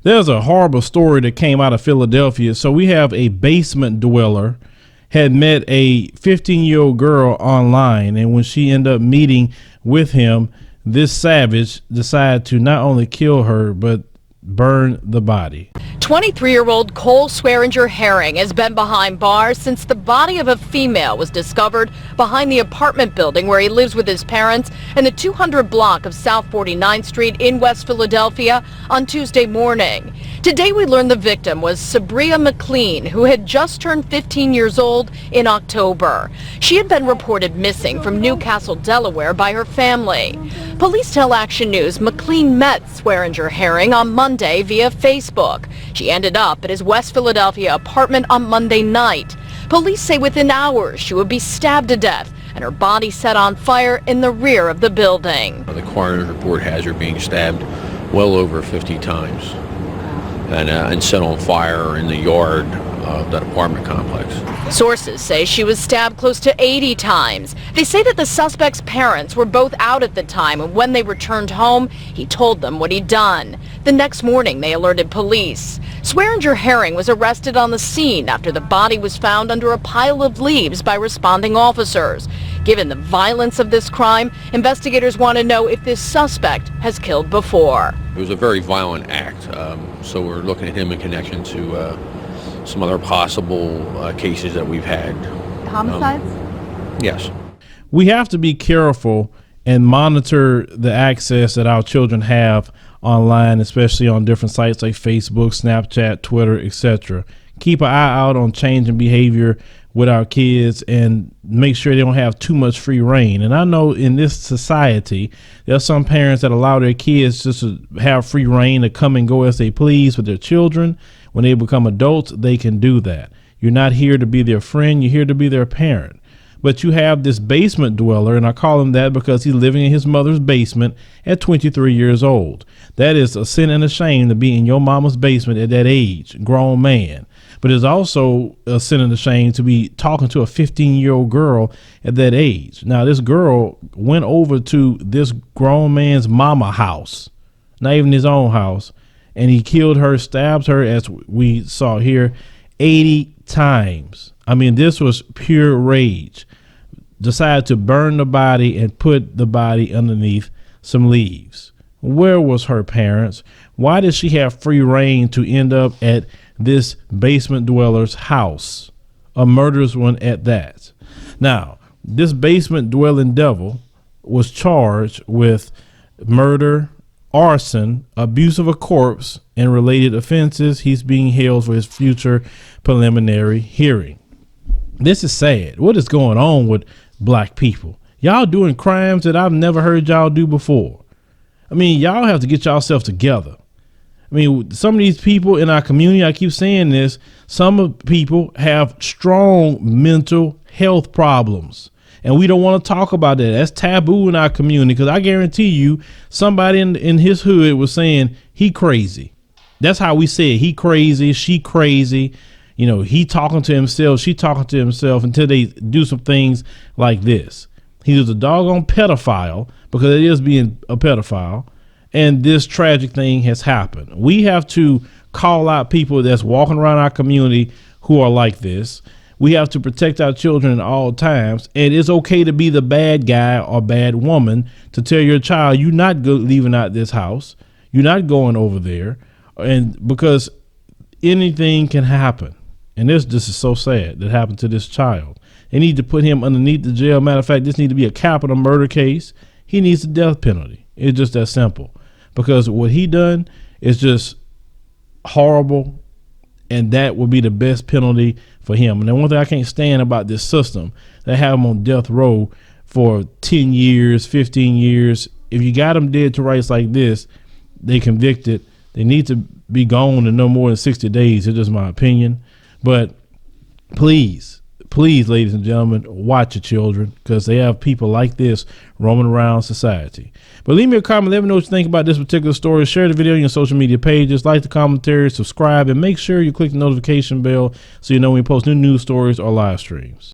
There's a horrible story that came out of Philadelphia. So we have a basement dweller had met a 15-year-old girl online, and when she ended up meeting with him, this savage decided to not only kill her but burn the body. 23-year-old Cole Swearinger Herring has been behind bars since the body of a female was discovered behind the apartment building where he lives with his parents in the 200 block of South 49th Street in West Philadelphia on Tuesday morning. Today we learned the victim was Sabriya McLean, who had just turned 15 years old in October. She had been reported missing from Newcastle, Delaware by her family. Police tell Action News McLean met Swearinger Herring on Monday via Facebook. She ended up at his West Philadelphia apartment on Monday night. Police say within hours she would be stabbed to death and her body set on fire in the rear of the building. The coroner's report has her being stabbed well over 50 times and set on fire in the yard of that apartment complex. Sources say she was stabbed close to 80 times. They say that the suspect's parents were both out at the time, and when they returned home, he told them what he'd done. The next morning, they alerted police. Swearinger Herring was arrested on the scene after the body was found under a pile of leaves by responding officers. Given the violence of this crime, investigators want to know if this suspect has killed before. It was a very violent act, so we're looking at him in connection to some other possible cases that we've had. Homicides? Yes. We have to be careful and monitor the access that our children have online, especially on different sites like Facebook, Snapchat, Twitter, etc. Keep an eye out on changing behavior with our kids and make sure they don't have too much free reign. And I know in this society, there are some parents that allow their kids just to have free reign to come and go as they please with their children. When they become adults, they can do that. You're not here to be their friend. You're here to be their parent. But you have this basement dweller, and I call him that because he's living in his mother's basement at 23 years old. That is a sin and a shame to be in your mama's basement at that age, grown man. But it's also a sin and a shame to be talking to a 15-year-old girl at that age. Now, this girl went over to this grown man's mama house, not even his own house, and he killed her, stabbed her, as we saw here, 80 times. I mean, this was pure rage. Decided to burn the body and put the body underneath some leaves. Where was her parents? Why did she have free reign to end up at this basement dweller's house? A murderous one at that. Now, this basement dwelling devil was charged with murder, arson, abuse of a corpse, and related offenses. He's being held for his future preliminary hearing. This is sad. What is going on with black people? Y'all doing crimes that I've never heard y'all do before. I mean, y'all have to get yourself together. I mean, some of these people in our community, I keep saying this, some of people have strong mental health problems. And we don't want to talk about that. That's taboo in our community, because I guarantee you somebody in his hood was saying he crazy. That's how we say it. He crazy, she crazy. You know, he talking to himself, she talking to himself, until they do some things like this. He was a doggone pedophile, because it is being a pedophile. And this tragic thing has happened. We have to call out people that's walking around our community who are like this. We have to protect our children at all times. And it's okay to be the bad guy or bad woman to tell your child, you're not leaving out this house. You're not going over there. And because anything can happen. And this is so sad that happened to this child. They need to put him underneath the jail. Matter of fact, this needs to be a capital murder case. He needs the death penalty. It's just that simple. Because what he done is just horrible. And that would be the best penalty for him. And the one thing I can't stand about this system, they have him on death row for 10 years, 15 years. If you got them dead to rights like this, they convicted. They need to be gone in no more than 60 days. It's just my opinion. But please, ladies and gentlemen, watch your children, because they have people like this roaming around society. But leave me a comment. Let me know what you think about this particular story. Share the video on your social media pages. Like the commentary, subscribe, and make sure you click the notification bell so you know when we post new news stories or live streams.